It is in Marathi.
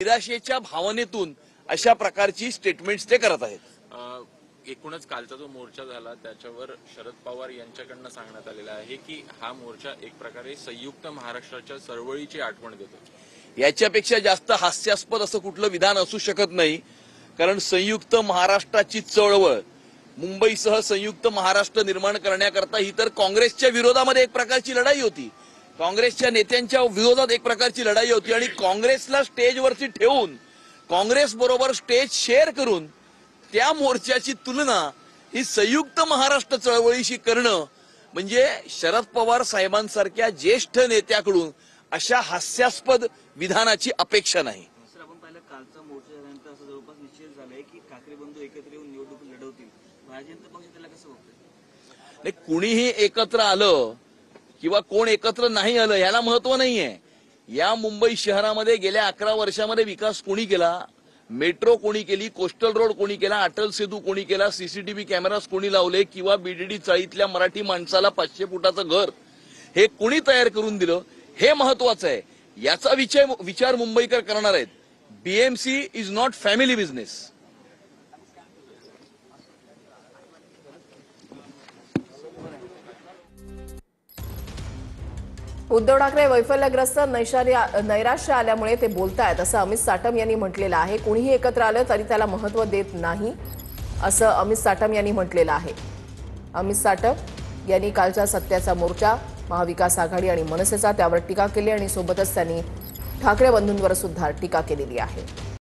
निराशेच्या भावनेतून अशा प्रकारची स्टेटमेंट्स ते करत आहेत। एकूणच कालचा जो मोर्चा झाला त्याच्यावर शरद पवार यांच्याकडनं सांगण्यात आलेलं आहे की हा मोर्चा एक प्रकारे संयुक्त महाराष्ट्राच्या चळवळीची आठवण देतो। याच्यापेक्षा जास्त हास्यास्पद असं कुठलं विधान असू शकत नाही, कारण संयुक्त महाराष्ट्राची चळवळ, मुंबईसह संयुक्त महाराष्ट्र निर्माण करण्याकरता ही तर काँग्रेसच्या विरोधामध्ये एक प्रकारची लढाई होती, काँग्रेसच्या नेत्यांच्या विरोधात एक प्रकारची लढाई होती आणि काँग्रेसला स्टेजवरती ठेवून काँग्रेस बरोबर स्टेज शेअर करून त्या मोर्चाची तुलना ही संयुक्त महाराष्ट्र चळवळीशी करणं म्हणजे शरद पवार साहेबांसारख्या ज्येष्ठ नेत्याकडून अशा हास्यास्पद विधानाची अपेक्षा नाही। सर, आपण पाहिलं कालचा मोर्चा झाल्यानंतर असं जवळपास निश्चित झालंय की ठाकरे बंधू एकत्र येऊन निवडणूक लढवतील। भारतीय जनता पक्ष त्याला कसं बघतोय? नाही, कुणीही एकत्र आलं किंवा कोण एकत्र नाही आलं याला महत्व नाहीये। या मुंबई शहरामध्ये गेल्या 11 वर्षामध्ये विकास कोणी केला? मेट्रो कोणी केली? कोस्टल रोड कोणी केला? अटल सेतू कोणी केला? सीसीटीव्ही कॅमेरास कोणी लावले? किंवा बीडीडी चाळीतल्या मराठी माणसाला 500 फुटाचं घर हे कोणी तयार करून दिलं? हे महत्वाचं आहे। याचा विचार मुंबईकर करणार आहेत। BMC is not family business. Uddhav Thackeray वैफल्यग्रस्त नैराश्य आल्यामुळे ते बोलतायत असं अमित साटम यांनी म्हटलेलं आहे। कोणीही एकत्र आलं तरी त्याला महत्त्व देत नाही असं अमित साटम यांनी म्हटलेलं आहे। अमित साटम यांनी कालच्या सत्याचा मोर्चा, महाविकास आघाडी आणि मनसेचा त्यावर टीका केली आणि सोबतच त्यांनी ठाकरे बंधूंवर सुद्धा टीका केलेली आहे।